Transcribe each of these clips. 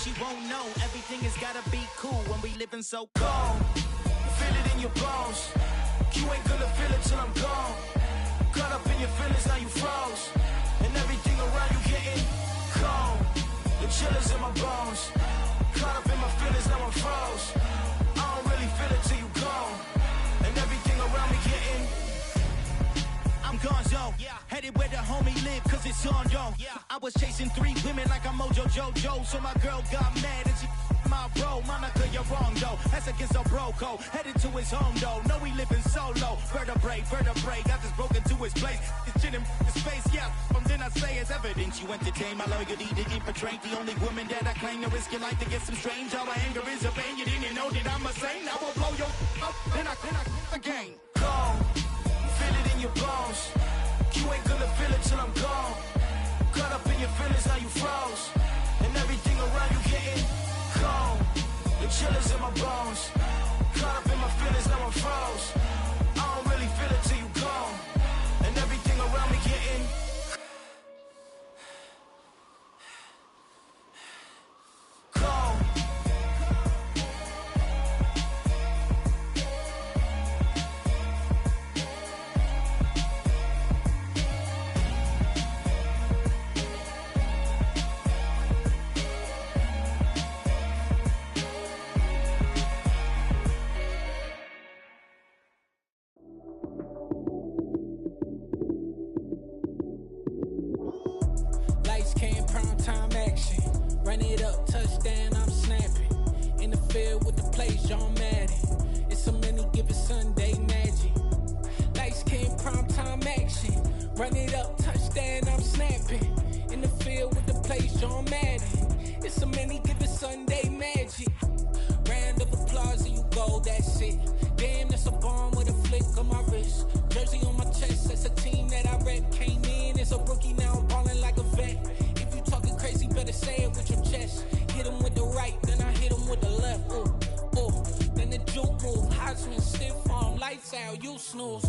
she won't know. Everything has gotta be cool when we living so cold. Feel it in your bones. You ain't gonna feel it till I'm gone. Caught up in your feelings, now you froze. And everything around you getting cold. The chillers in my bones. Caught up in my feelings, now I'm froze. I don't really feel it till you gone. And everything around me getting. I'm gonzo, headed where the homie live, cause it's on, yo. I was chasing 3 women like I'm Mojo Jojo, so my girl got mad and she my bro. Monica, you're wrong, though. That's against a bro code. Headed to his home, though. No, we living solo. Vertebrae, got this broken to his place. This shit in his face, yeah. From then I say it's evidence you entertain my loyalty to infiltrate. The only woman that I claim to risk your life to get some strange. All my anger is a pain. You didn't know that I'm a saint. I will blow your up, then I again. Gone. Feel it in your bones. You ain't gonna feel it till I'm gone. Caught up in your feelings, now you froze. And everything around you getting cold. The chillers in my bones. Caught up in my feelings, now I'm froze. I don't really feel it till you gone. And everything around me getting cold. Run it up, touchdown, I'm snapping. In the field with the plays, John Madden. It's so many, give it Sunday magic. Lights came, prime time action. Run it up, touchdown, I'm snapping. In the field with the plays, John Madden. It's so many, give it Sunday magic. Round of applause and you go, that's it. Damn, that's a bomb with a flick on my wrist. Jersey on my chest, that's a team that I rep. Came in as a rookie, now I'm balling like a vet. Talking crazy, better say it with your chest. Hit him with the right, then I hit him with the left. Then the juke move, Heisman stiff arm, lights out, you snooze.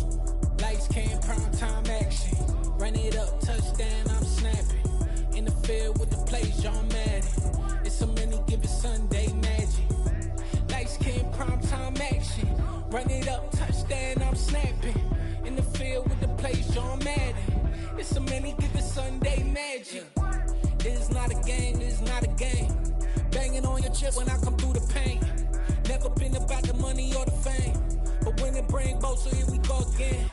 Lights came, prime time action. Run it up, touchdown, I'm snapping. In the field with the plays, John Madden. It's so many, give it Sunday magic. Lights came, prime time action. Run it up, touchdown, I'm snapping. In the field with the plays, John Madden. It's so many, give it Sunday magic. This is not a game, this is not a game. Banging on your chip when I come through the pain. Never been about the money or the fame. But when it bring both, so here we go again.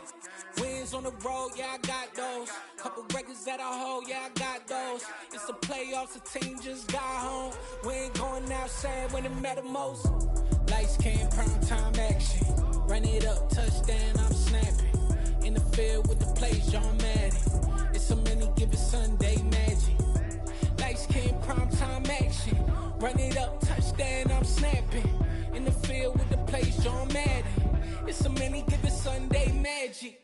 Wins on the road, yeah, I got those. Couple records that I hold, yeah, I got those. It's the playoffs, the team just got home. We ain't going outside when it matter most. Lights came, prime time action. Run it up, touchdown, I'm snapping. In the field with the plays, John Madden. It's so many, give it Sunday magic. Lights came, prime time action. Run it up, touchdown, I'm snapping. In the field with the plays, John Madden. It's so many, give it Sunday magic.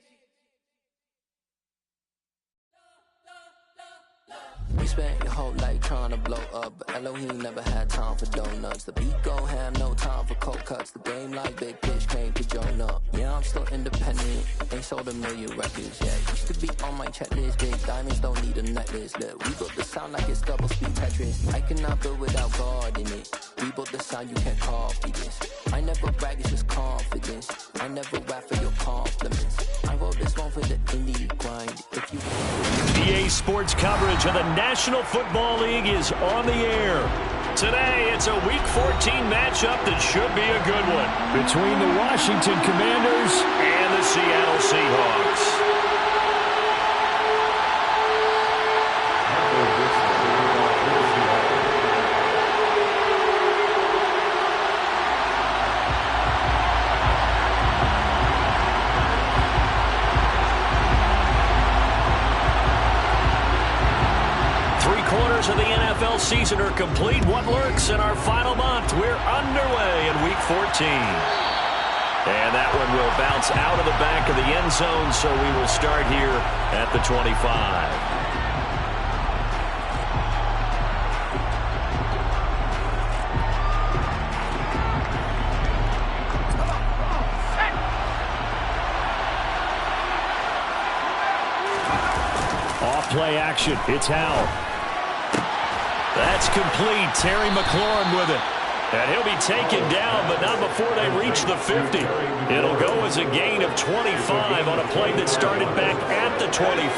We spent your whole life trying to blow up, but Elohim never had time for donuts. The beat gon' have no time for cold cuts. The game like Big Pitch came to join up. Yeah, I'm still independent, ain't sold a million records yet. Used to be on my checklist, big diamonds don't need a necklace. Look, we built the sound like it's double speed Tetris. I cannot build without God in it. We built the sound, you can't copy this. I never brag, it's just confidence. I never rap for your compliments. I wrote this one for the indie grind. If you EA Sports coverage of the National Football League is on the air. Today, it's a Week 14 matchup that should be a good one between the Washington Commanders and the Seattle Seahawks. Of the NFL season are complete. What lurks in our final month? We're underway in Week 14. And that one will bounce out of the back of the end zone, so we will start here at the 25. Off play action. It's Howell. That's complete. Terry McLaurin with it. And he'll be taken down, but not before they reach the 50. It'll go as a gain of 25 on a play that started back at the 25.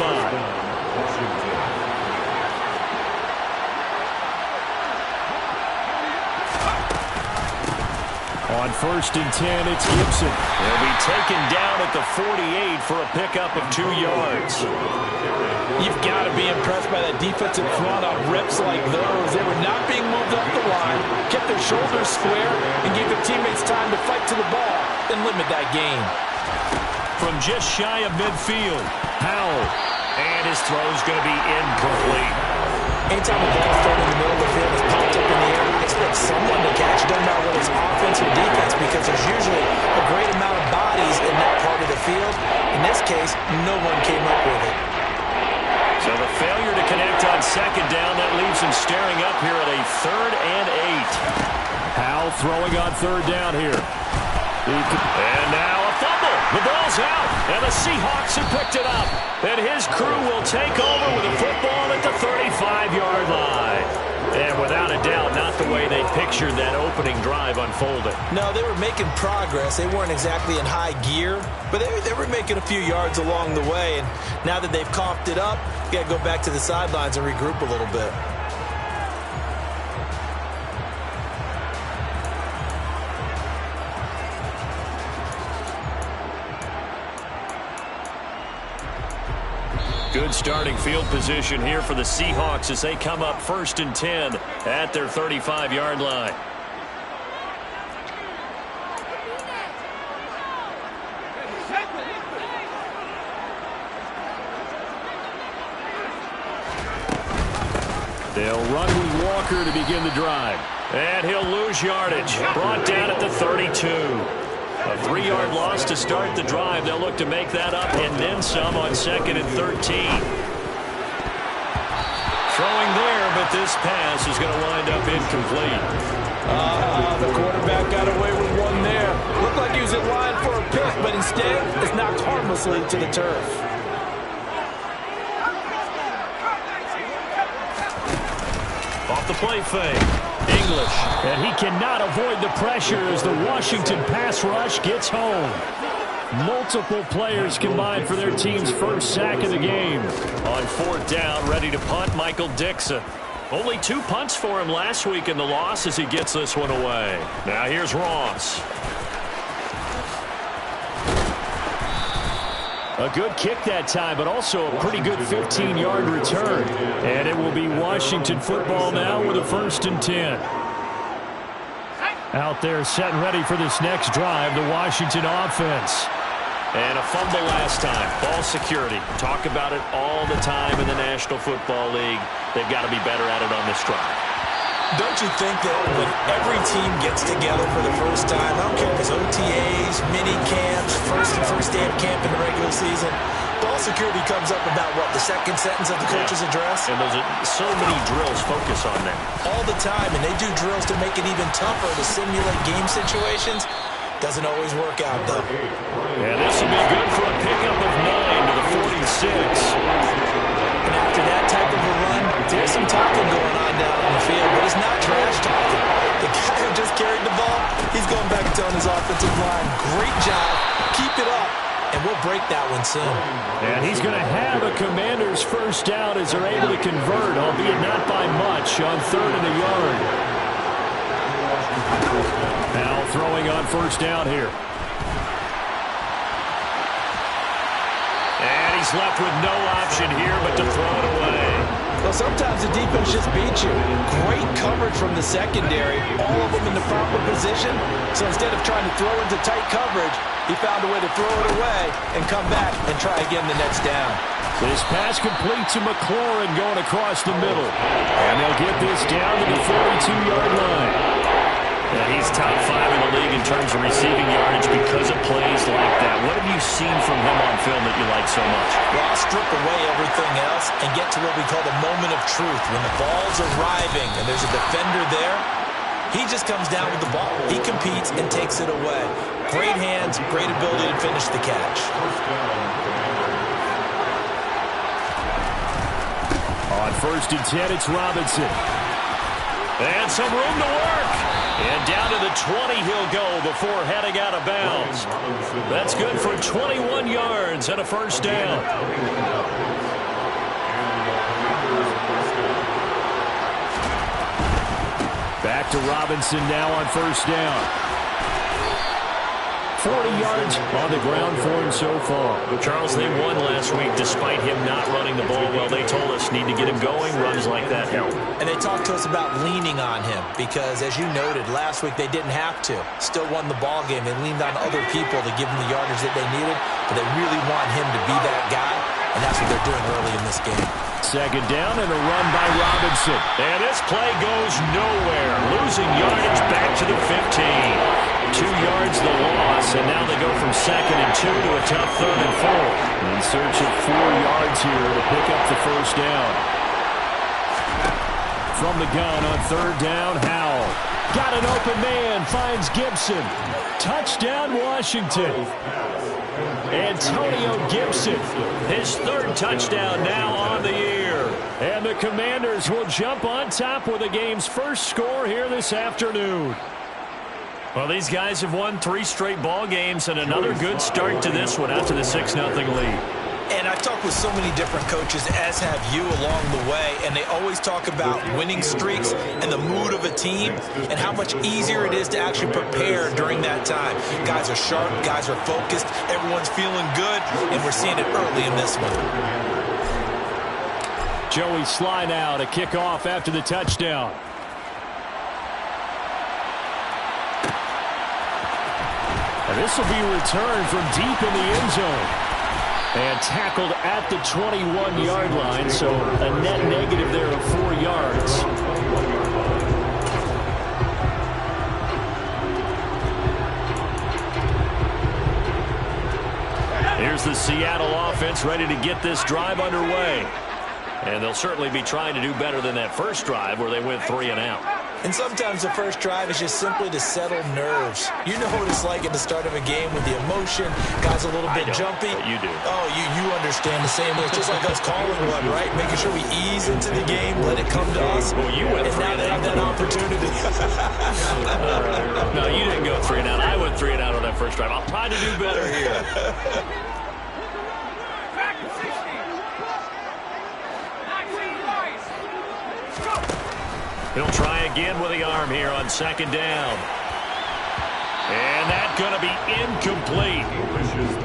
On 1st and 10, it's Gibson. He'll be taken down at the 48 for a pickup of 2 yards. You've got to be impressed by that defensive front on rips like those. They were not being moved up the line, kept their shoulders square, and gave their teammates time to fight to the ball and limit that gain. From just shy of midfield, Howell. And his throw's going to be incomplete. Anytime the ball's thrown in the middle of the field is popped up in the air, expect someone to catch. It doesn't matter whether it's offense or defense, because there's usually a great amount of bodies in that part of the field. In this case, no one came up with it. So the failure to connect on 2nd down, that leaves him staring up here at a 3rd and 8. Howell throwing on 3rd down here. And now a fumble. The ball's out, and the Seahawks have picked it up. And his crew will take over with a football at the 35-yard line. And without a doubt, not the way they pictured that opening drive unfolding. No, they were making progress. They weren't exactly in high gear, but they were making a few yards along the way. And now that they've coughed it up, you got to go back to the sidelines and regroup a little bit. Good starting field position here for the Seahawks as they come up 1st and 10 at their 35-yard line. They'll run with Walker to begin the drive. And he'll lose yardage. Brought down at the 32. A 3-yard loss to start the drive. They'll look to make that up and then some on 2nd and 13. Throwing there, but this pass is going to wind up incomplete. The quarterback got away with one there. Looked like he was in line for a pick, but instead it's knocked harmlessly to the turf. Off the play fake. English. And he cannot avoid the pressure as the Washington pass rush gets home. Multiple players combined for their team's first sack of the game. On 4th down, ready to punt, Michael Dixon. Only 2 punts for him last week in the loss as he gets this one away. Now here's Ross. A good kick that time, but also a pretty good 15-yard return. And it will be Washington football now with a 1st and 10. Out there set and ready for this next drive, the Washington offense. And a fumble last time. Ball security. Talk about it all the time in the National Football League. They've got to be better at it on this drive. Don't you think that when every team gets together for the first time, I don't care if it's OTAs, mini camps, first day of camp in the regular season, ball security comes up about, what, the 2nd sentence of the coach's address? And those are so many drills focus on that. All the time, and they do drills to make it even tougher to simulate game situations. Doesn't always work out, though. And this will be good for a pickup of 9 to the 46. And after that type of a run, there's some talking going on down on the field, but it's not trash talking. The guy who just carried the ball, he's going back and telling his offensive line, great job, keep it up, and we'll break that one soon. And he's going to have a Commander's first down as they're able to convert, albeit not by much, on 3rd and a yard. Now throwing on 1st down here. And he's left with no option here but to throw it away. Well, sometimes the defense just beats you. Great coverage from the secondary, all of them in the proper position. So instead of trying to throw into tight coverage, he found a way to throw it away and come back and try again the next down. This pass complete to McLaurin going across the middle. And they'll get this down to the 42-yard line. And he's top 5 in the league in terms of receiving yardage because of plays like that. What have you seen from him on film that you like so much? Well, I'll strip away everything else and get to what we call the moment of truth. When the ball's arriving and there's a defender there, he just comes down with the ball. He competes and takes it away. Great hands, great ability to finish the catch. On 1st and 10, it's Robinson. And some room to work. And down to the 20 he'll go before heading out of bounds. That's good for 21 yards and a first down. Back to Robinson now on first down. 40 yards on the ground for him so far. Charles, they won last week despite him not running the ball well. They told us need to get him going. Runs like that help. And they talked to us about leaning on him because, as you noted, last week they didn't have to. Still won the ball game. They leaned on other people to give them the yardage that they needed, but they really want him to be that guy, and that's what they're doing early in this game. Second down and a run by Robinson. And this play goes nowhere. Losing yardage back to the 15. 2 yards the loss, and now they go from 2nd and 2 to a tough 3rd and 4. In search of 4 yards here to pick up the first down. From the gun on 3rd down, Howell. Got an open man, finds Gibson. Touchdown, Washington. Antonio Gibson, his 3rd touchdown now on the year. And the Commanders will jump on top with the game's first score here this afternoon. Well, these guys have won 3 straight ball games and another good start to this one out to the 6-0 lead. And I've talked with so many different coaches, as have you along the way, and they always talk about winning streaks and the mood of a team and how much easier it is to actually prepare during that time. Guys are sharp, guys are focused, everyone's feeling good, and we're seeing it early in this one. Joey Sly now to kick off after the touchdown. And this will be returned from deep in the end zone. And tackled at the 21-yard line, so a net negative there of 4 yards. Here's the Seattle offense ready to get this drive underway. And they'll certainly be trying to do better than that first drive where they went 3 and out. And sometimes the first drive is just simply to settle nerves. You know what it's like at the start of a game with the emotion. Guys a little bit jumpy. You do. Oh, you understand the same. It's just like us calling one, right? Making sure we ease into the game, let it come to us. Well, you went and 3 now and they have that opportunity. No, you didn't go 3 and out. I went 3 and out on that first drive. I'll try to do better here. He'll try again with the arm here on 2nd down. And that's going to be incomplete.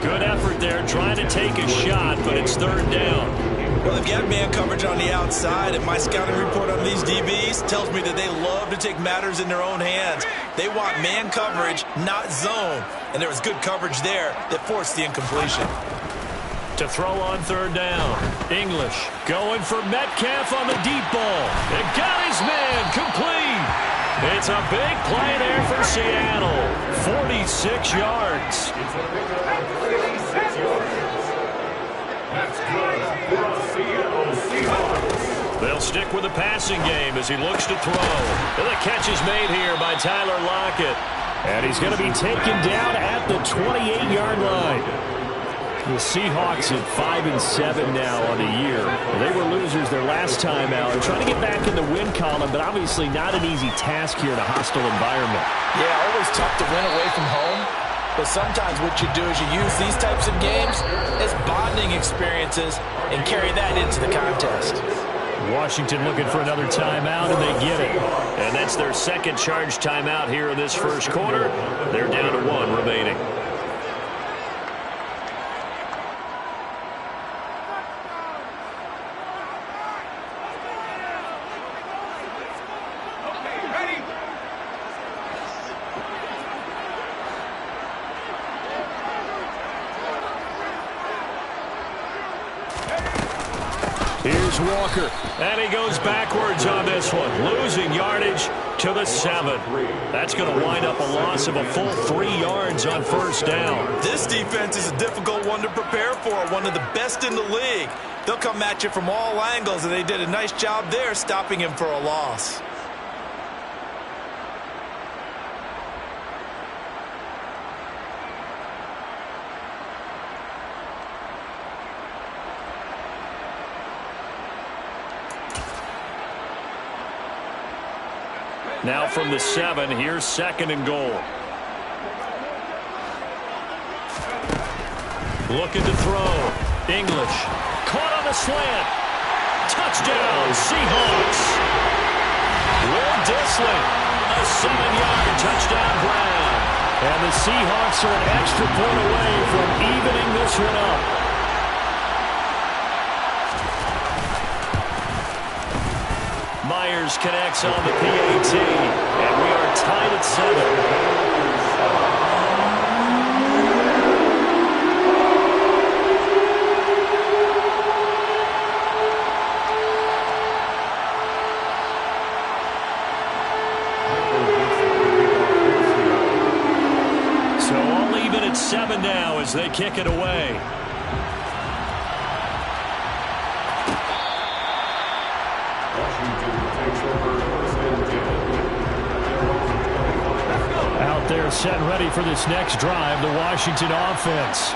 Good effort there trying to take a shot, but it's 3rd down. Well, they've got man coverage on the outside, and my scouting report on these DBs tells me that they love to take matters in their own hands. They want man coverage, not zone. And there was good coverage there that forced the incompletion. To throw on 3rd down. English going for Metcalf on the deep ball. It got his man complete. It's a big play there for Seattle. 46 yards. They'll stick with the passing game as he looks to throw. And the catch is made here by Tyler Lockett. And he's going to be taken down at the 28-yard line. The Seahawks at 5-7 now on the year. They were losers their last time out. They're trying to get back in the win column, but obviously not an easy task here in a hostile environment. Yeah, always tough to win away from home. But sometimes what you do is you use these types of games as bonding experiences and carry that into the contest. Washington looking for another timeout, and they get it. And that's their 2nd charge timeout here in this first quarter. They're down to 1 remaining. Here's Walker, and he goes backwards on this one, losing yardage to the 7. That's going to wind up a loss of a full 3 yards on 1st down. This defense is a difficult one to prepare for, one of the best in the league. They'll come at you from all angles, and they did a nice job there stopping him for a loss. Now from the 7, here's 2nd and goal. Looking to throw. English. Caught on the slant. Touchdown, Seahawks. Will Dissling. A 7-yard touchdown grab. And the Seahawks are an extra point away from evening this one up. Myers connects on the PAT. And we are tied at 7. At 7 now as they kick it away. Out there set and ready for this next drive, the Washington offense.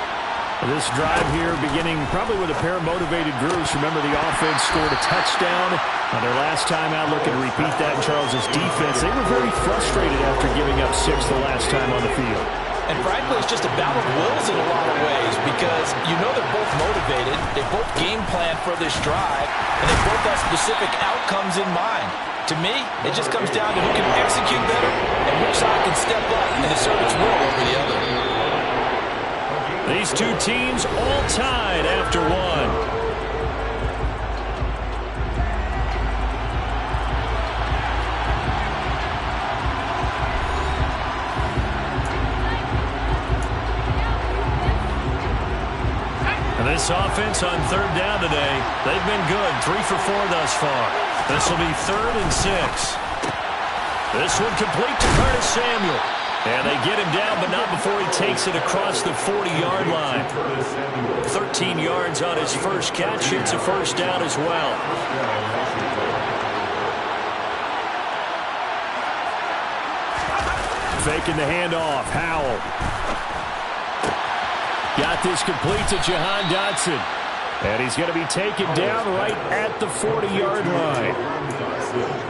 This drive here beginning probably with a pair of motivated groups. Remember, the offense scored a touchdown on their last time out. Looking to repeat that in Charles's defense. They were very frustrated after giving up 6 the last time on the field. And frankly, it's just a battle of wills in a lot of ways because you know they're both motivated, they both game plan for this drive, and they both have specific outcomes in mind. To me, it just comes down to who can execute better and which side can step up and assert its will over the other. These two teams all tied after 1. This offense on 3rd down today, they've been good. 3 for 4 thus far. This will be 3rd and 6. This one complete to Curtis Samuel. And they get him down, but not before he takes it across the 40-yard line. 13 yards on his first catch. It's a first down as well. Faking the handoff. Howell. Got this complete to Jahan Dotson. And he's going to be taken down right at the 40-yard line.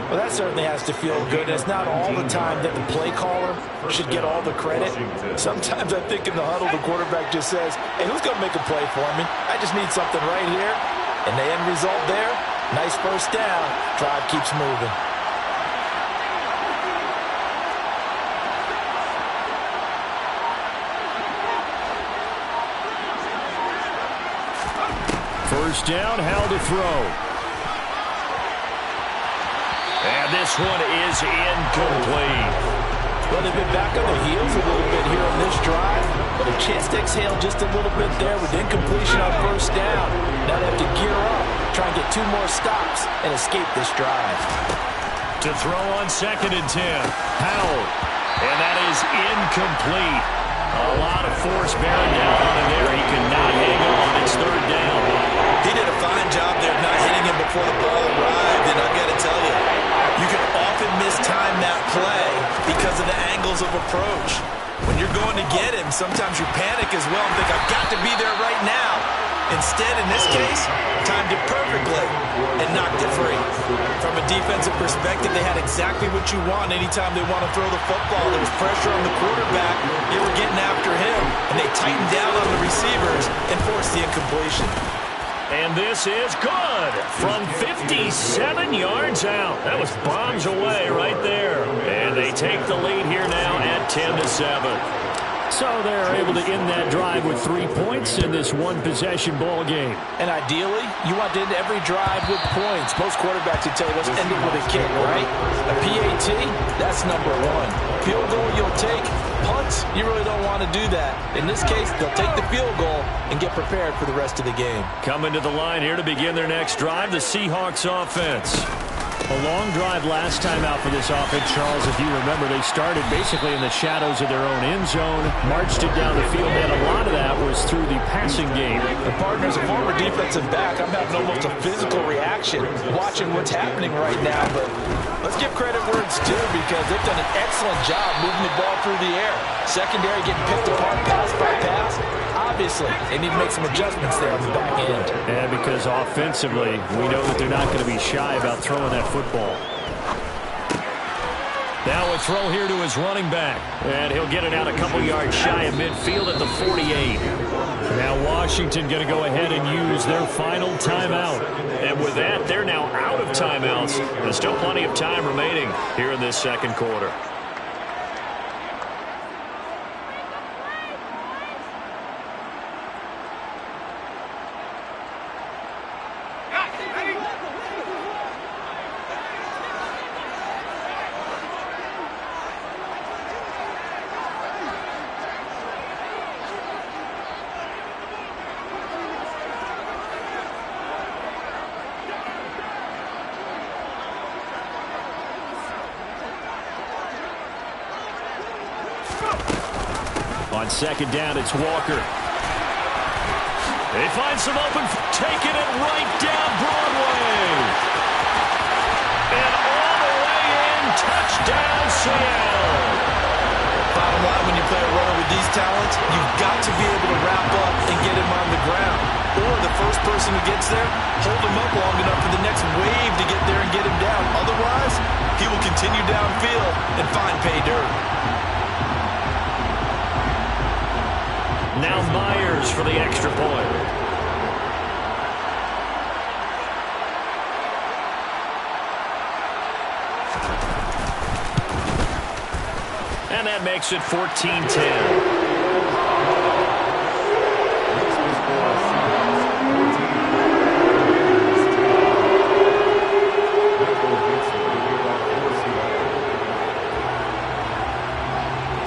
Well, that certainly has to feel good. It's not all the time that the play caller should get all the credit. Sometimes I think in the huddle, the quarterback just says, hey, who's going to make a play for me? I just need something right here. And the end result there, nice first down. Drive keeps moving. First down, Howell to throw. And this one is incomplete. Well, they've been back on their heels a little bit here on this drive, but a chance to exhale just a little bit there with incompletion on first down. Now they have to gear up, try and get 2 more stops, and escape this drive. To throw on 2nd and 10, Howell. And that is incomplete. A lot of force bearing down on him there. He could not hang on. It's 3rd down. He did a fine job there of not hitting him before the ball arrived, and I've got to tell you, you can often mistime that play because of the angles of approach. When you're going to get him, sometimes you panic as well and think, I've got to be there right now. Instead, in this case, timed it perfectly and knocked it free. From a defensive perspective, they had exactly what you want anytime they want to throw the football. There was pressure on the quarterback. They were getting after him, and they tightened down on the receivers and forced the incompletion. And this is good from 57 yards out. That was bombs away right there. And they take the lead here now at 10-7. So they're able to end that drive with 3 points in this one-possession ball game. And ideally, you want to end every drive with points. Most quarterbacks would tell you, let's end it with a kick, right? A PAT, that's number 1. Field goal you'll take. Punts, you really don't want to do that. In this case, they'll take the field goal and get prepared for the rest of the game. Coming to the line here to begin their next drive, the Seahawks offense. A long drive last time out for this offense, Charles. If you remember, they started basically in the shadows of their own end zone, marched it down the field, and a lot of that was through the passing game. The partner, as a former defensive back, I'm having almost a physical reaction watching what's happening right now. But let's give credit where it's due because they've done an excellent job moving the ball through the air. Secondary getting picked apart pass by pass. Obviously, they need to make some adjustments there on the back end. And because offensively, we know that they're not going to be shy about throwing that football. Now a throw here to his running back. And he'll get it out a couple yards shy of midfield at the 48. Now Washington going to go ahead and use their final timeout. And with that, they're now out of timeouts. There's still plenty of time remaining here in this second quarter. On second down, it's Walker. They find some open, taking it right down Broadway. And all the way in, touchdown Seattle. Bottom line, when you play a runner with these talents, you've got to be able to wrap up and get him on the ground. Or the first person who gets there, hold him up long enough for the next wave to get there and get him down. Otherwise, he will continue downfield and find pay dirt. Now Myers for the extra point. And that makes it 14-10.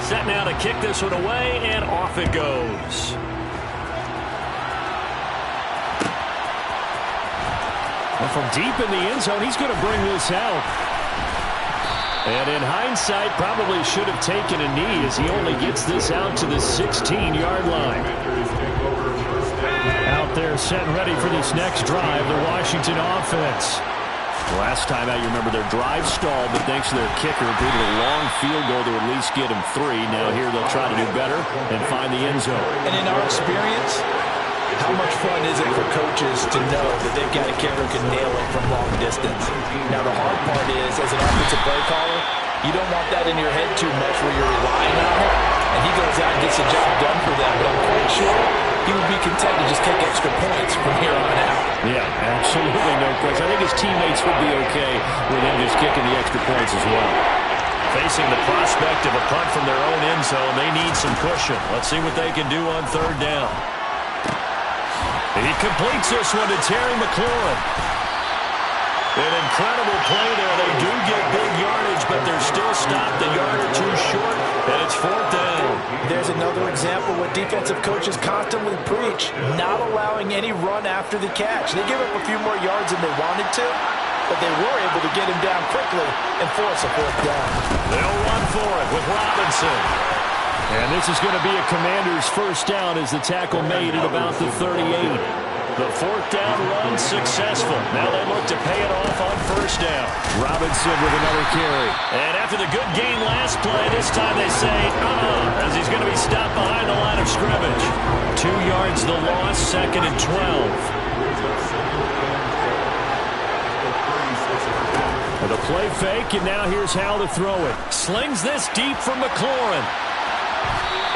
Set now to kick this one away, and off it goes. And from deep in the end zone, he's going to bring this out. And in hindsight, probably should have taken a knee as he only gets this out to the 16-yard line. Out there set and ready for this next drive, the Washington offense. Last time out, you remember their drive stalled, but thanks to their kicker, due to a long field goal to at least get him 3. Now here they'll try to do better and find the end zone. And in our experience, how much fun is it for coaches to know that they've got a kicker who can nail it from long distance? Now the hard part is, as an offensive play caller, you don't want that in your head too much where you're relying on it, and he goes out and gets the job done for them. But I'm quite sure he would be content to just take extra points from here on out. Yeah, absolutely no question. I think his teammates would be okay with him just kicking the extra points as well. Facing the prospect of a punt from their own end zone, they need some cushion. Let's see what they can do on third down. He completes this one to Terry McLaurin. An incredible play there. They do get big yardage, but they're still stopped a yard or two short, and it's fourth down. There's another example what defensive coaches constantly preach, not allowing any run after the catch. They give up a few more yards than they wanted to, but they were able to get him down quickly and force a fourth down. They'll run for it with Robinson. And this is going to be a Commander's first down as the tackle made at about the 38. The fourth down run successful. Now they look to pay it off on first down. Robinson with another carry. And after the good gain last play, this time they say, as he's going to be stopped behind the line of scrimmage. 2 yards the loss, second and 12. With a play fake, and now here's how to throw it. Slings this deep from McLaurin.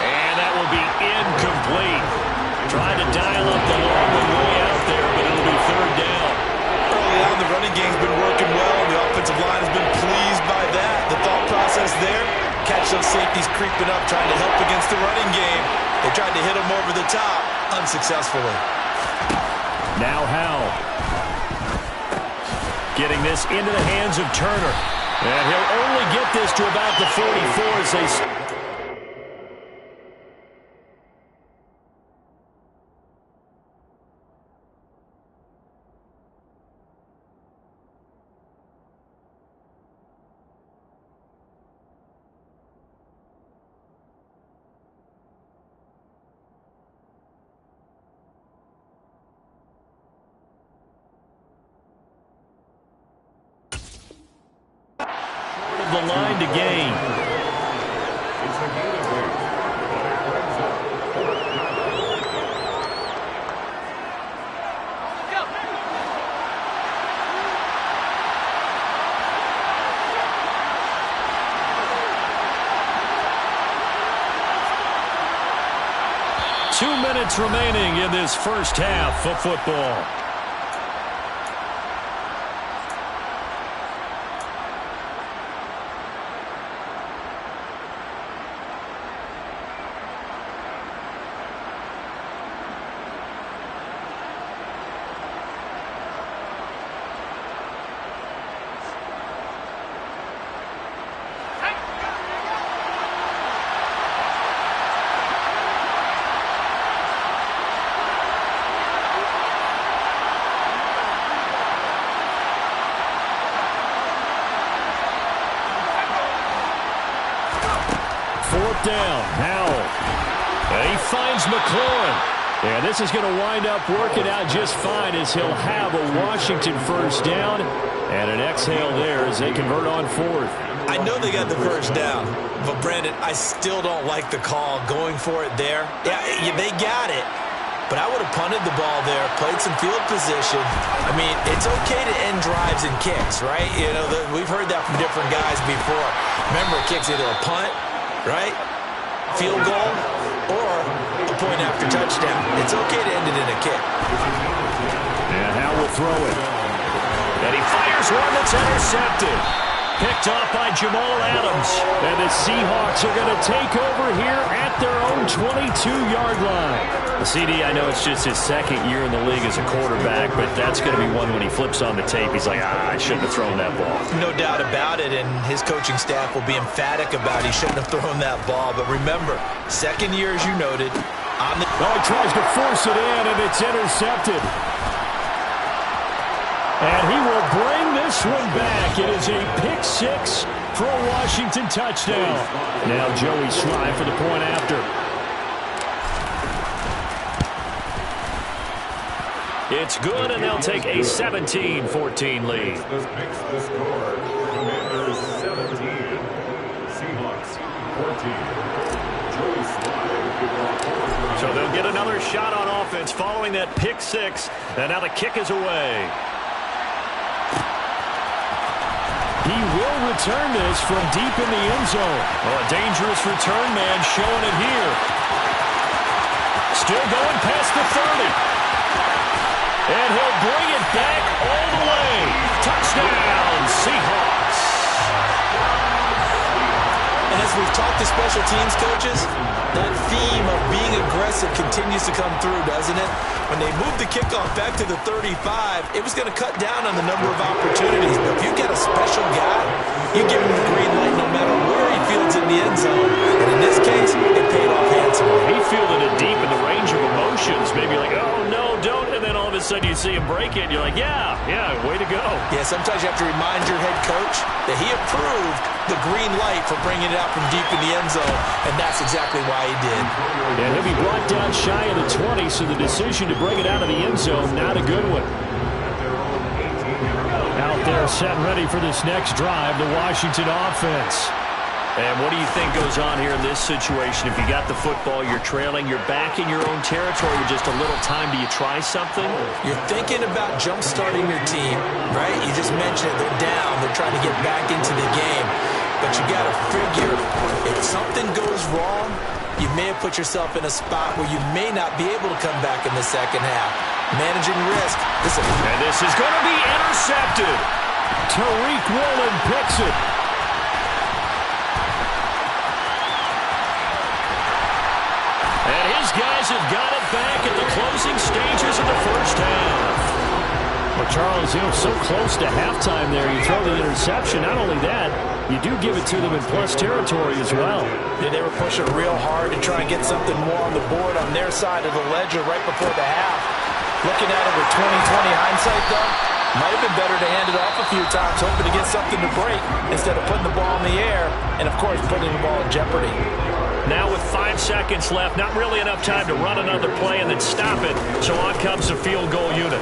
And that will be incomplete. Trying to dial up the long one way out there, but it'll be third down. Early on, the running game's been working well, and the offensive line has been pleased by that. The thought process there, catch those safeties creeping up, trying to help against the running game. They tried to hit them over the top, unsuccessfully. Now Howell. Getting this into the hands of Turner. And he'll only get this to about the 44 as they... the line to gain. minutes remaining in this first half of football. Fourth down, Howell. And he finds McLaurin. And this is going to wind up working out just fine as he'll have a Washington first down. And an exhale there as they convert on fourth. I know they got the first down, but Brandon, I still don't like the call going for it there. Yeah, they got it. But I would have punted the ball there, played some field position. I mean, it's okay to end drives and kicks, right? You know, we've heard that from different guys before. Remember, a kick's either a punt, right, field goal, or a point after touchdown. It's okay to end it in a kick. And Howell will throw it. And he fires one that's intercepted. Picked off by Jamal Adams. And the Seahawks are going to take over here at their own 22-yard line. The CD, I know it's just his second year in the league as a quarterback, but that's going to be one when he flips on the tape. He's like, I shouldn't have thrown that ball. No doubt about it, and his coaching staff will be emphatic about he shouldn't have thrown that ball. But remember, second year, as you noted, on the... Oh, he tries to force it in, and it's intercepted. And he will bring this one back. It is a pick six for a Washington touchdown. Now Joey Sly for the point after. It's good, and they'll take a 17-14 lead. The score, Commanders 17, Seahawks 14. Joey Sly. So they'll get another shot on offense following that pick six. And now the kick is away. He will return this from deep in the end zone. Oh, a dangerous return man showing it here. Still going past the 30. And he'll bring it back all the way. Touchdown, Seahawks. And as we've talked to special teams coaches, that theme of being aggressive continues to come through, doesn't it? When they moved the kickoff back to the 35, it was going to cut down on the number of opportunities. But if you get a special guy, you give him the green light no matter where he fields in the end zone. And in this case, it paid off handsomely. He fielded it deep in the range of emotions. Maybe like, oh, no, don't. And then all of a sudden you see him break it, and you're like, yeah, way to go. Yeah, sometimes you have to remind your head coach that he approved the green light for bringing it out from deep in the end zone, and that's exactly why he did. And he'll be brought down shy of the 20, so the decision to bring it out of the end zone, not a good one. Out there set and ready for this next drive, the Washington offense. And what do you think goes on here in this situation? If you got the football, you're trailing, you're back in your own territory with just a little time. Do you try something? You're thinking about jump-starting your team, right? You just mentioned it. They're down. They're trying to get back into the game. But you got to figure, if something goes wrong, you may have put yourself in a spot where you may not be able to come back in the second half. Managing risk. And this is going to be intercepted. Tariq Woolen picks it. And his guys have got it back at the closing stages of the first half. Well, Charles, so close to halftime there. You throw the interception. Not only that, you do give it to them in plus territory as well. Yeah, they were pushing real hard to try and get something more on the board on their side of the ledger right before the half. Looking at it with 20/20 hindsight, though, might have been better to hand it off a few times, hoping to get something to break instead of putting the ball in the air and, of course, putting the ball in jeopardy. Now with 5 seconds left, not really enough time to run another play and then stop it. So on comes the field goal unit.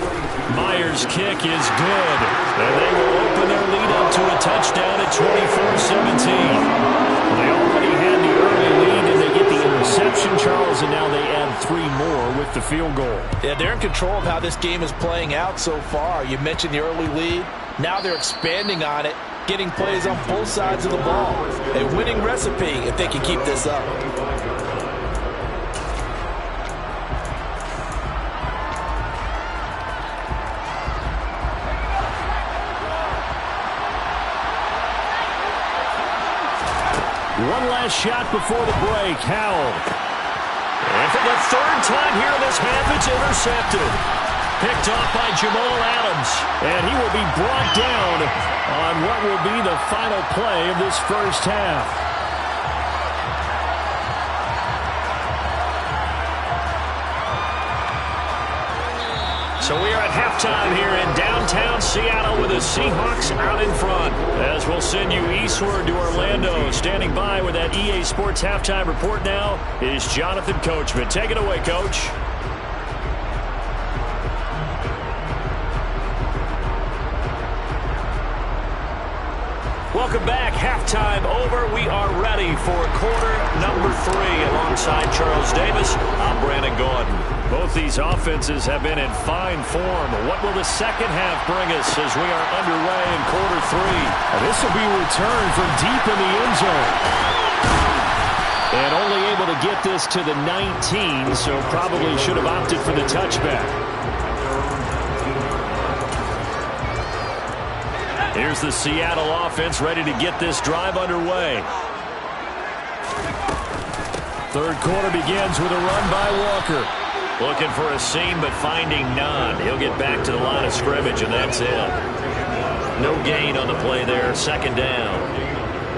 Myers' kick is good. And they will open their lead up to a touchdown at 24-17. They already had the early lead, and they get the interception, Charles, and now they add 3 more with the field goal. Yeah, they're in control of how this game is playing out so far. You mentioned the early lead. Now they're expanding on it, getting plays on both sides of the ball. A winning recipe if they can keep this up. One last shot before the break. Howell. And for the third time here in this half, it's intercepted. Picked off by Jamal Adams. And he will be brought down on what will be the final play of this first half. So we are at halftime here in downtown Seattle with the Seahawks out in front. As we'll send you eastward to Orlando. Standing by with that EA Sports halftime report now is Jonathan Coachman. Take it away, Coach. Welcome back. Halftime over. We are ready for quarter number 3. Alongside Charles Davis, I'm Brandon Gordon. Both these offenses have been in fine form. What will the second half bring us as we are underway in quarter 3? This will be returned from deep in the end zone. And only able to get this to the 19, so probably should have opted for the touchback. Here's the Seattle offense ready to get this drive underway. Third quarter begins with a run by Walker. Looking for a seam, but finding none. He'll get back to the line of scrimmage, and that's it. No gain on the play there. Second down.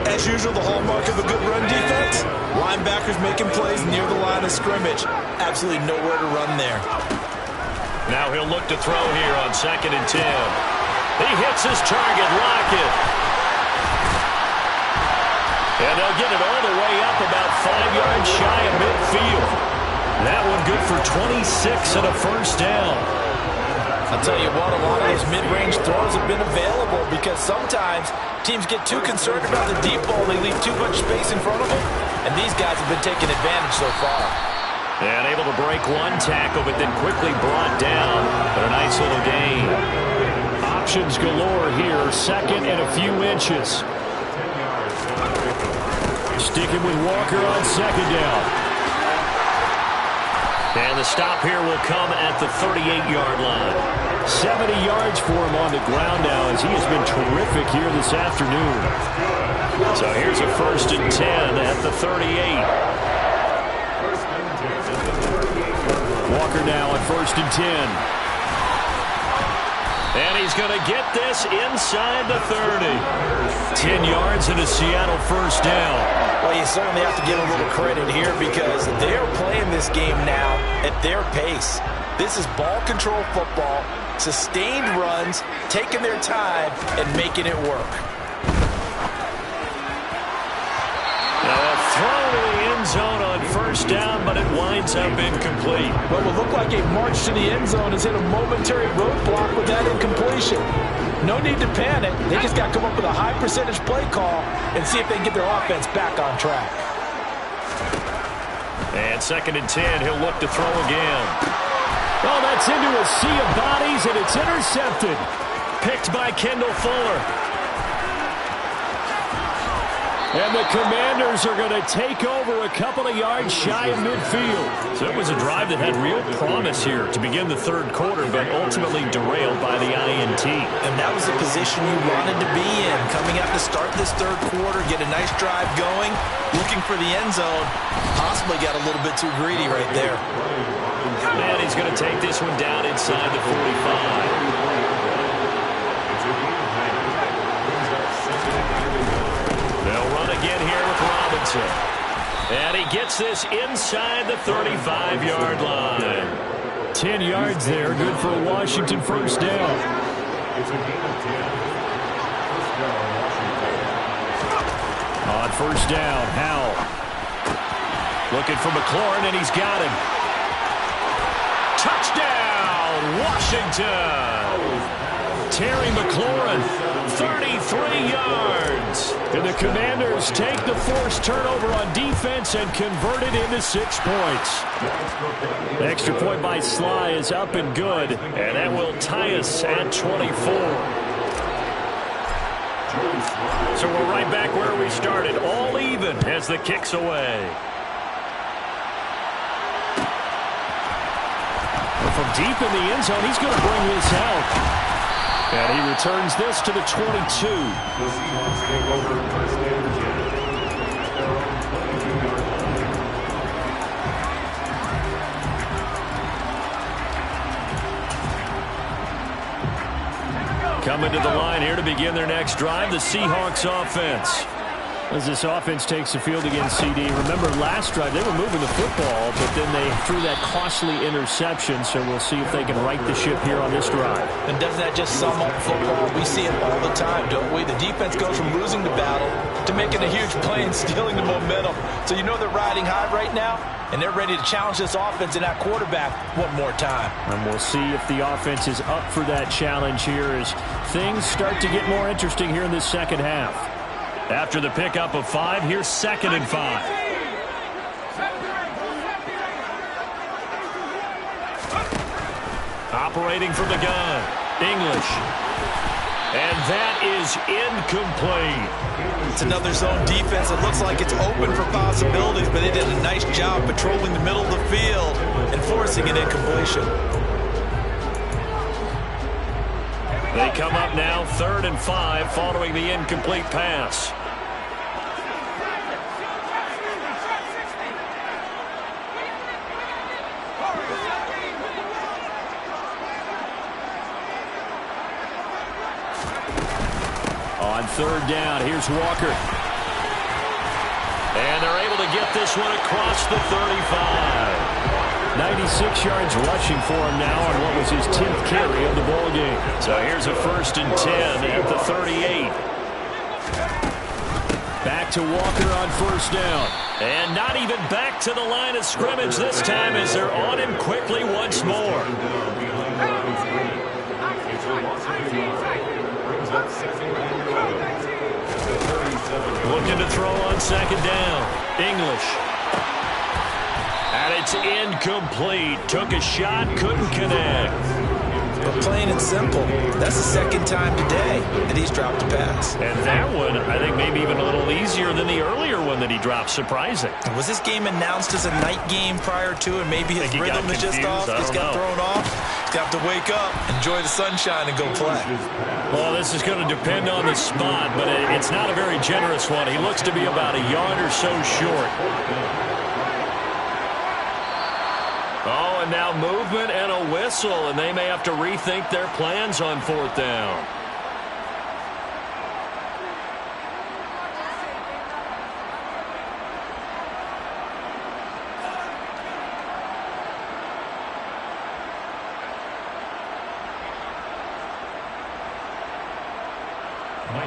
As usual, the hallmark of a good run defense, linebackers making plays near the line of scrimmage. Absolutely nowhere to run there. Now he'll look to throw here on 2nd and 10. He hits his target, Lockett. And they'll get it all the way up about 5 yards shy of midfield. That one good for 26 and a first down. I'll tell you what, a lot of those mid-range throws have been available because sometimes teams get too concerned about the deep ball. They leave too much space in front of them, and these guys have been taking advantage so far. And able to break one tackle, but then quickly brought down. But a nice little gain. Options galore here. 2nd and a few inches. Sticking with Walker on 2nd down. And the stop here will come at the 38-yard line. 70 yards for him on the ground now as he has been terrific here this afternoon. So here's a 1st and 10 at the 38. Walker now at 1st and 10. And he's going to get this inside the 30. 10 yards and a Seattle first down. Well, you certainly have to give a little credit here because they're playing this game now at their pace. This is ball control football, sustained runs, taking their time, and making it work. Now a throw to the end zone on first down, but it winds up incomplete. What will look like a march to the end zone has hit a momentary roadblock with that incompletion. No need to panic. They just got to come up with a high percentage play call and see if they can get their offense back on track. And 2nd and 10, he'll look to throw again. Oh, that's into a sea of bodies, and it's intercepted. Picked by Kendall Fuller. And the Commanders are going to take over a couple of yards shy of midfield. So it was a drive that had real promise here to begin the third quarter, but ultimately derailed by the INT. And that was the position you wanted to be in. Coming out to start this third quarter, get a nice drive going, looking for the end zone. Possibly got a little bit too greedy right there. And he's going to take this one down inside the 45. Again here with Robinson. And he gets this inside the 35-yard line. 10 yards there, good for a Washington first down. On first down, Howell. Looking for McLaurin, and he's got him. Touchdown, Washington! Terry McLaurin, 33 yards. And the Commanders take the forced turnover on defense and convert it into 6 points. The extra point by Sly is up and good, and that will tie us at 24. So we're right back where we started, all even as the kick's away. From deep in the end zone, he's going to bring this out. And he returns this to the 22. Coming to the line here to begin their next drive, the Seahawks offense. As this offense takes the field against CD, remember last drive they were moving the football, but then they threw that costly interception, so we'll see if they can right the ship here on this drive. And doesn't that just sum up football? We see it all the time, don't we? The defense goes from losing the battle to making a huge play and stealing the momentum. So you know they're riding high right now, and they're ready to challenge this offense and that quarterback one more time. And we'll see if the offense is up for that challenge here as things start to get more interesting here in this second half. After the pickup of 5, here's 2nd and 5. Operating from the gun, English. And that is incomplete. It's another zone defense. It looks like it's open for possibilities, but they did a nice job patrolling the middle of the field and forcing an incompletion. They come up now 3rd and 5 following the incomplete pass. On 3rd down, here's Walker. And they're able to get this one across the 35. 96 yards rushing for him now on what was his 10th carry of the ball game. So here's a 1st and 10 at the 38. Back to Walker on 1st down. And not even back to the line of scrimmage this time as they're on him quickly once more. Looking to throw on 2nd down. English. And it's incomplete. Took a shot, couldn't connect. But plain and simple, that's the 2nd time today that he's dropped a pass. And that one, I think, maybe even a little easier than the earlier one that he dropped. Surprising. Was this game announced as a night game prior to, and maybe his rhythm is just off? He's got thrown off. He's got to wake up, enjoy the sunshine, and go play. Well, this is going to depend on the spot, but it's not a very generous one. He looks to be about a yard or so short. Oh, and now movement and a whistle, and they may have to rethink their plans on 4th down.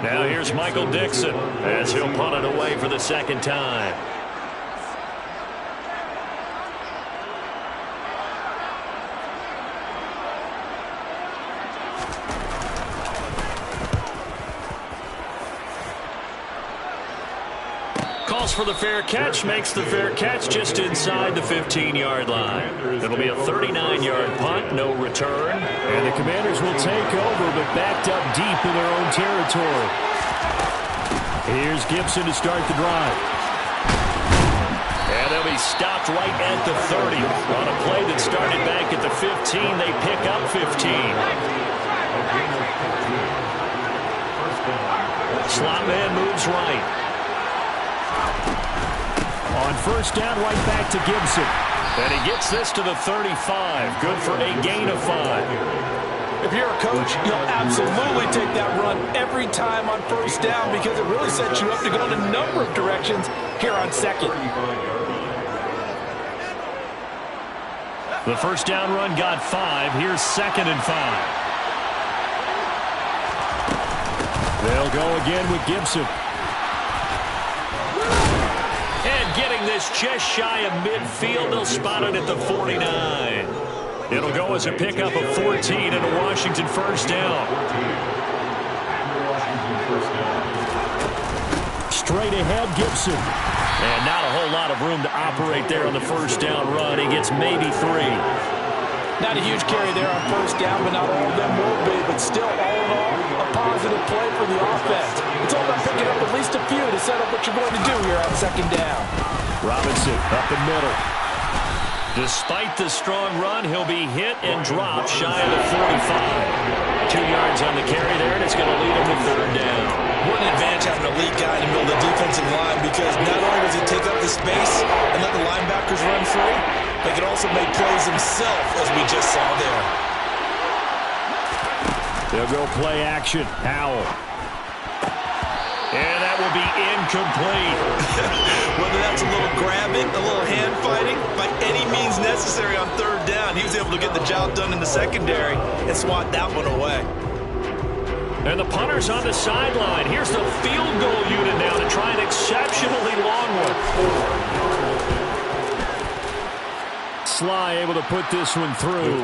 Now here's Michael Dixon as he'll punt it away for the 2nd time. For the fair catch, makes the fair catch just inside the 15-yard line. It'll be a 39-yard punt, no return. And the Commanders will take over, but backed up deep in their own territory. Here's Gibson to start the drive. And they'll be stopped right at the 30. On a play that started back at the 15, they pick up 15. Slot man moves right. On 1st down, right back to Gibson. And he gets this to the 35. Good for a gain of 5. If you're a coach, you'll absolutely take that run every time on 1st down because it really sets you up to go in a number of directions here on 2nd. The 1st down run got 5. Here's 2nd and 5. They'll go again with Gibson. And getting this just shy of midfield, they'll spot it at the 49. It'll go as a pickup of 14 and a Washington 1st down. Straight ahead, Gibson. And not a whole lot of room to operate there on the 1st down run. He gets maybe 3. Not a huge carry there on 1st down, but not all of them will be. But still, all in all, a positive play for the offense. It's all about picking up at least a few to set up what you're going to do here on 2nd down. Robinson up the middle. Despite the strong run, he'll be hit and dropped shy of the 45. 2 yards on the carry there, and it's going to lead him to 3rd down. What an advantage having an elite guy in the middle of the defensive line, because not only does he take up the space and let the linebackers run free, but he can also make plays himself, as we just saw there. They'll go play action. Howell. And that will be incomplete. Whether that's a little grabbing, a little hand fighting, by any means necessary on third down, he was able to get the job done in the secondary and swat that one away. And the punter's on the sideline. Here's the field goal unit now to try an exceptionally long one. Sly able to put this one through.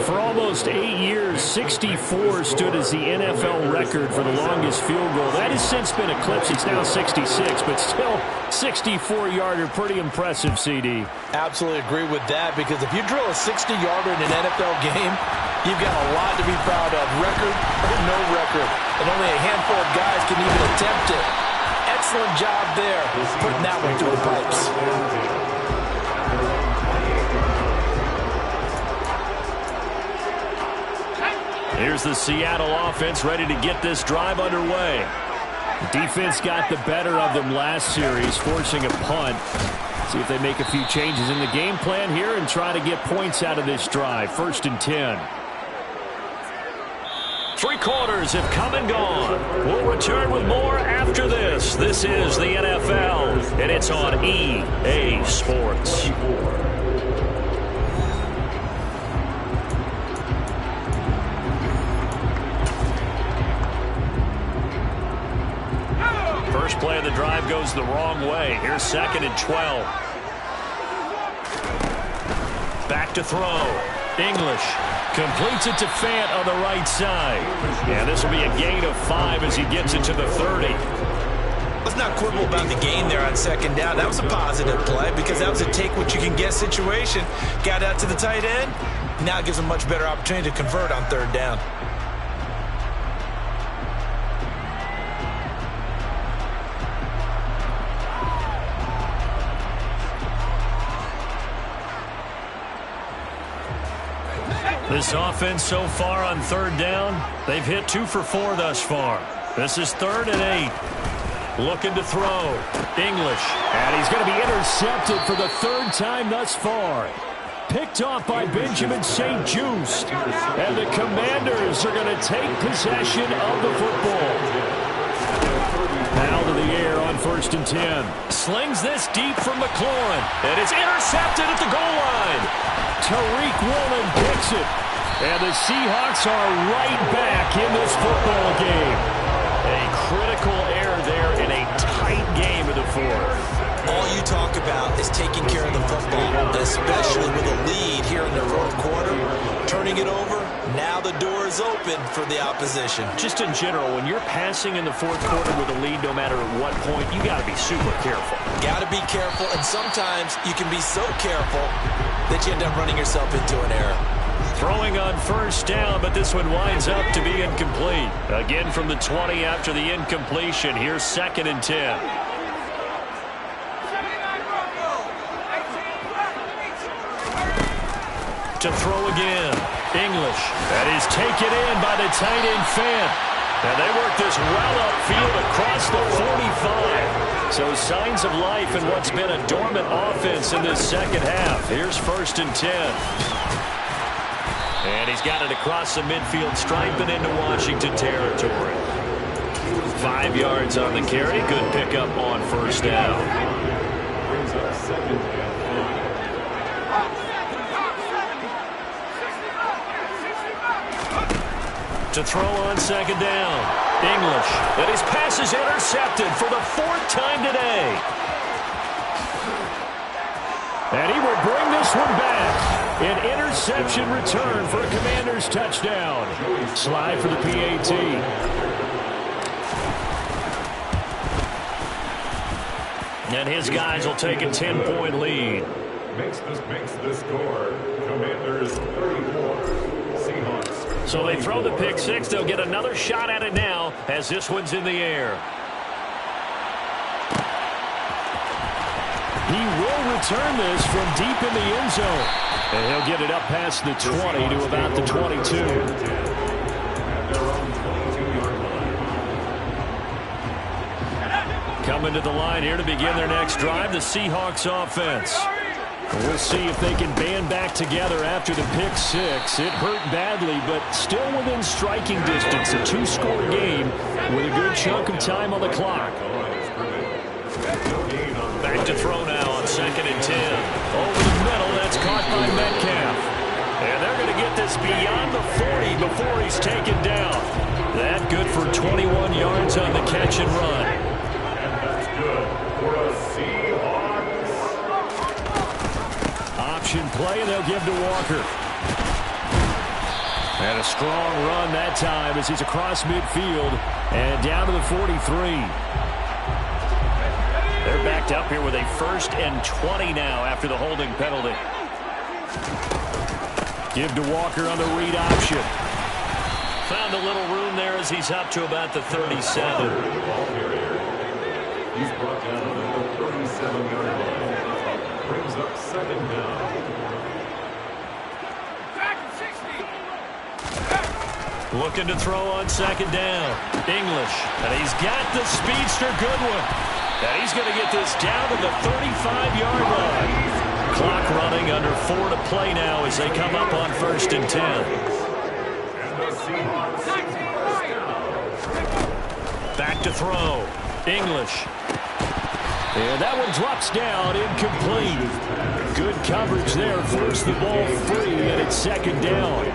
For almost 8 years, 64 stood as the NFL record for the longest field goal. That has since been eclipsed. It's now 66, but still 64-yarder. Pretty impressive, CD. Absolutely agree with that, because if you drill a 60-yarder in an NFL game, you've got a lot to be proud of. Record or no record. And only a handful of guys can even attempt it. Excellent job there, putting that one through the pipes. Here's the Seattle offense ready to get this drive underway. Defense got the better of them last series, forcing a punt. See if they make a few changes in the game plan here and try to get points out of this drive. 1st and 10. 3 quarters have come and gone. We'll return with more after this. This is the NFL, and it's on EA Sports. First play of the drive goes the wrong way. Here's 2nd and 12. Back to throw. English completes it to Fant on the right side. And this will be a gain of 5 as he gets it to the 30. Let's not quibble about the gain there on 2nd down. That was a positive play because that was a take-what-you-can-get situation. Got out to the tight end. Now it gives him a much better opportunity to convert on 3rd down. This offense so far on 3rd down, they've hit 2 for 4 thus far. This is 3rd and 8. Looking to throw. English. And he's going to be intercepted for the 3rd time thus far. Picked off by Benjamin St. Juste. And the Commanders are going to take possession of the football. Now to the air on 1st and 10. Slings this deep from McLaurin. And it's intercepted at the goal line. Tariq Woolen picks it. And the Seahawks are right back in this football game. A critical error there in a tight game of the 4th. All you talk about is taking care of the football, especially with a lead here in the 4th quarter. Turning it over, now the door is open for the opposition. Just in general, when you're passing in the 4th quarter with a lead, no matter at what point, you got to be super careful. Got to be careful, and sometimes you can be so careful that you end up running yourself into an error. Throwing on 1st down, but this one winds up to be incomplete. Again from the 20 after the incompletion. Here's 2nd and 10. To throw again. English. That is taken in by the tight end Fant. And they work this well upfield across the 45. So signs of life in what's been a dormant offense in this 2nd half. Here's 1st and 10. And he's got it across the midfield stripe and into Washington territory. 5 yards on the carry. Good pickup on 1st down. Brings up 2nd and 5. To throw on 2nd down. English. And his pass is intercepted for the 4th time today. And he will bring this one back. An interception return for a Commanders touchdown. Slide for the PAT. And his guys will take a 10-point lead. Makes the score. Commanders 34. Seahawks. So they throw the pick 6. They'll get another shot at it now as this one's in the air. He will return this from deep in the end zone. And he'll get it up past the 20 to about the 22. Coming to the line here to begin their next drive, the Seahawks offense. We'll see if they can band back together after the pick six. It hurt badly, but still within striking distance. A two-score game with a good chunk of time on the clock. Back to throw now on 2nd and 10. Over the middle, that's caught by Metcalf. And they're going to get this beyond the 40 before he's taken down. That good for 21 yards on the catch and run. And that's good for a Seahawks. Option play, and they'll give to Walker. And a strong run that time as he's across midfield and down to the 43. They're backed up here with a 1st and 20 now after the holding penalty. Give to Walker on the read option. Found a little room there as he's up to about the 37. He's brought down at the 37-yard line. Brings up 2nd down. Looking to throw on 2nd down. English. And he's got the speedster Goodwin. And he's going to get this down to the 35-yard line. Clock running under 4 to play now as they come up on 1st and 10. And the Seahawks Back to throw. English. And that one drops down, incomplete. Good coverage there, forced the ball free, and it's 2nd down.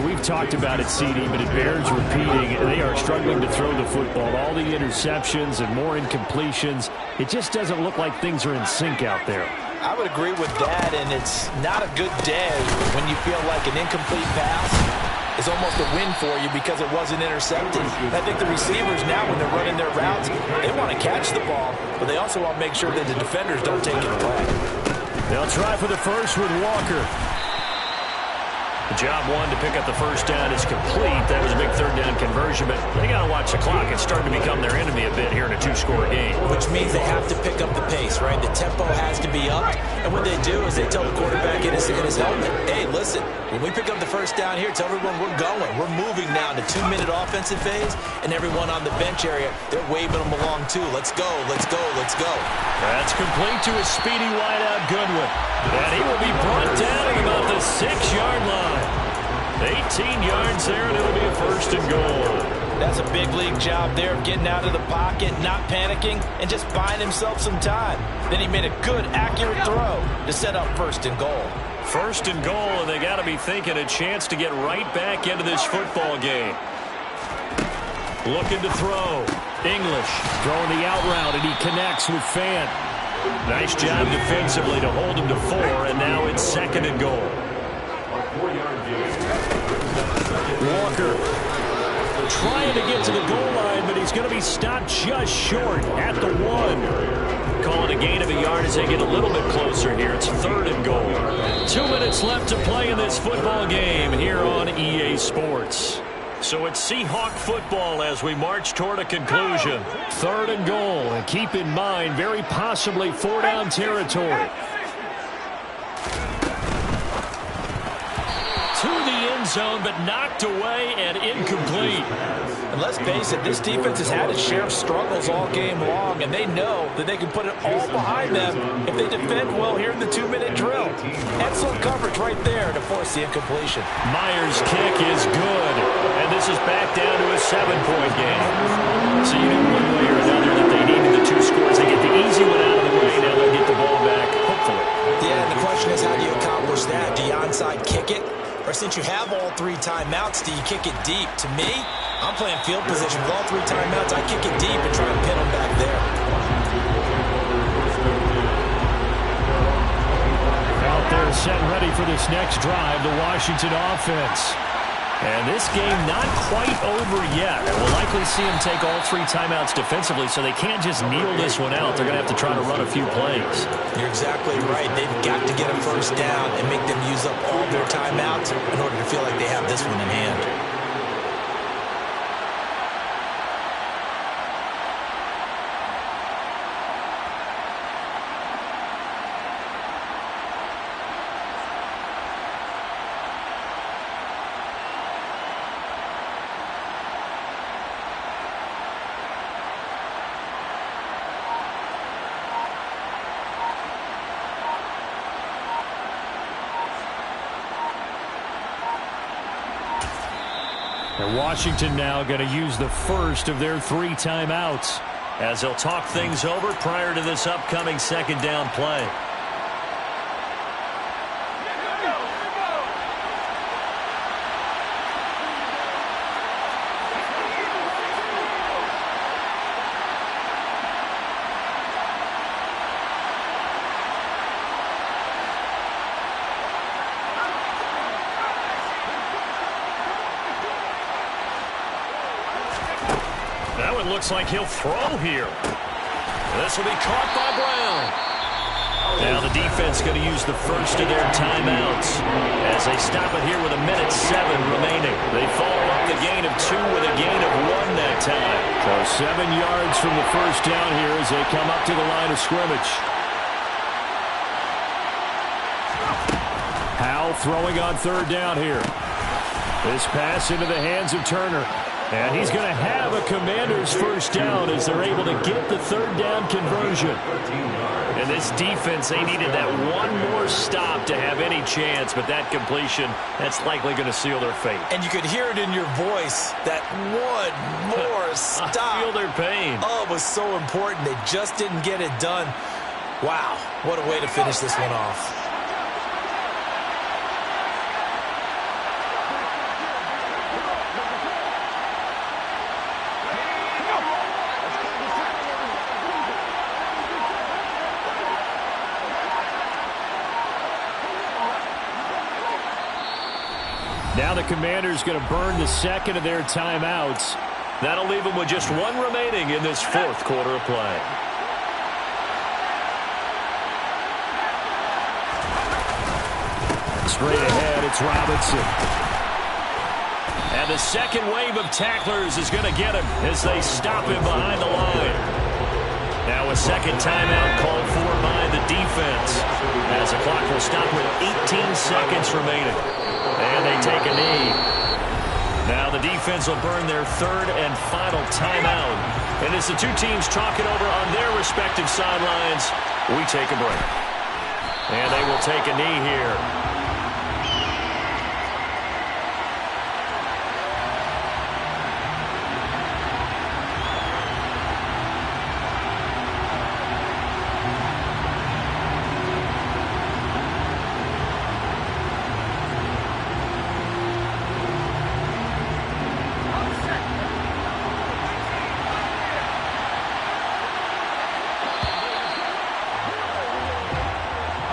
We've talked about it, CD, but it bears repeating. They are struggling to throw the football. All the interceptions and more incompletions. It just doesn't look like things are in sync out there. I would agree with that, and it's not a good day when you feel like an incomplete pass is almost a win for you because it wasn't intercepted. I think the receivers now, when they're running their routes, they want to catch the ball, but they also want to make sure that the defenders don't take it away. They'll try for the first with Walker. Job one to pick up the 1st down is complete. That was a big 3rd down conversion, but they got to watch the clock. It's starting to become their enemy a bit here in a 2-score game. Which means they have to pick up the pace, right? The tempo has to be up, and what they do is they tell the quarterback in his helmet, hey, listen, when we pick up the 1st down here, tell everyone we're going. We're moving now to 2-minute offensive phase, and everyone on the bench area, they're waving them along too. Let's go, let's go, let's go. That's complete to a speedy wideout Goodwin. And he will be brought down at about the 6-yard line. 18 yards there, and it'll be a 1st and goal. That's a big league job there of getting out of the pocket, not panicking, and just buying himself some time. Then he made a good, accurate throw to set up 1st and goal. 1st and goal, and they got to be thinking a chance to get right back into this football game. Looking to throw. English Throwing the out route, and he connects with Fan. Nice job defensively to hold him to 4, and now it's 2nd and goal. Walker trying to get to the goal line, but he's going to be stopped just short at the 1. Call it a gain of a yard as they get a little bit closer here. It's 3rd and goal. 2 minutes left to play in this football game here on EA Sports. So it's Seahawk football as we march toward a conclusion. 3rd and goal, and keep in mind, very possibly 4-down territory. To the end zone, but knocked away and incomplete. And let's face it, this defense has had its share of struggles all game long, and they know that they can put it all behind them if they defend well here in the 2-minute drill. Excellent coverage right there to force the incompletion. Myers' kick is good, and this is back down to a 7-point game. So you knew one way or another that they needed the 2 scores. They get the easy one out of the way, now they'll get the ball back, hopefully. Yeah, and the question is, how do you accomplish that? Do you onside kick it? Or since you have all 3 timeouts, do you kick it deep? To me, I'm playing field position with all 3 timeouts. I kick it deep and try to pin them back there. Out there set ready for this next drive, the Washington offense. And this game not quite over yet. We'll likely see them take all 3 timeouts defensively, so they can't just kneel this one out. They're going to have to try to run a few plays. You're exactly right. They've got to get a 1st down and make them use up all their timeouts in order to feel like they have this one in hand. And Washington now going to use the first of their 3 timeouts, as they'll talk things over prior to this upcoming second down play. Now it looks like he'll throw here. This will be caught by Brown. Now the defense going to use the first of their timeouts as they stop it here with 1:07 remaining. They follow up the gain of 2 with a gain of 1 that time. So 7 yards from the first down here as they come up to the line of scrimmage. Howell throwing on 3rd down here. This pass into the hands of Turner. And he's going to have a Commanders first down as they're able to get the 3rd down conversion. And this defense, they needed that one more stop to have any chance, but that completion, that's likely going to seal their fate. And you could hear it in your voice, that one more stop. I feel their pain. Oh, it was so important. They just didn't get it done. Wow, what a way to finish this one off. Now the Commanders going to burn the second of their timeouts. That'll leave them with just 1 remaining in this 4th quarter of play. Straight ahead, it's Robinson. And the second wave of tacklers is going to get him as they stop him behind the line. Now a second timeout called for by the defense as the clock will stop with 18 seconds remaining. And they take a knee. Now the defense will burn their 3rd and final timeout. And as the 2 teams talk it over on their respective sidelines, we take a break. And they will take a knee here.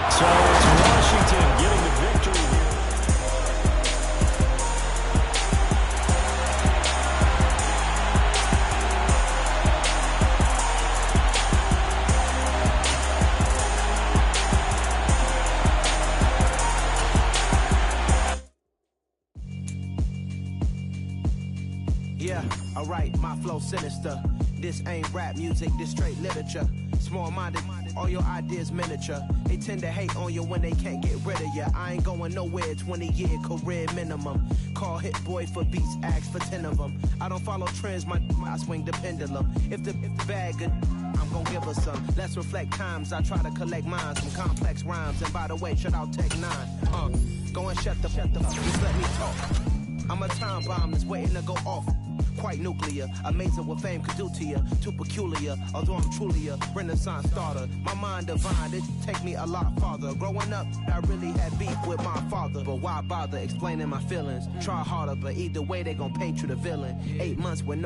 So it's Washington getting the victory here. Yeah, alright, my flow sinister. This ain't rap music, this straight literature. Small-minded, all your ideas miniature. They tend to hate on you when they can't get rid of you. I ain't going nowhere, 20-year career minimum. Call Hit Boy for beats, ask for 10 of them. I don't follow trends, I swing the pendulum. If the bag good, I'm gonna give her some. Let's reflect times, I try to collect mine. Some complex rhymes, and by the way, shout out Tech 9. Go and shut the fuck, just let me talk. I'm a time bomb that's waiting to go off. Quite nuclear, amazing what fame could do to you. Too peculiar, although I'm truly a renaissance starter. My mind divine, it take me a lot farther. Growing up, I really had beef with my father. But why bother explaining my feelings? Try harder, but either way they gon' paint you the villain. 8 months with no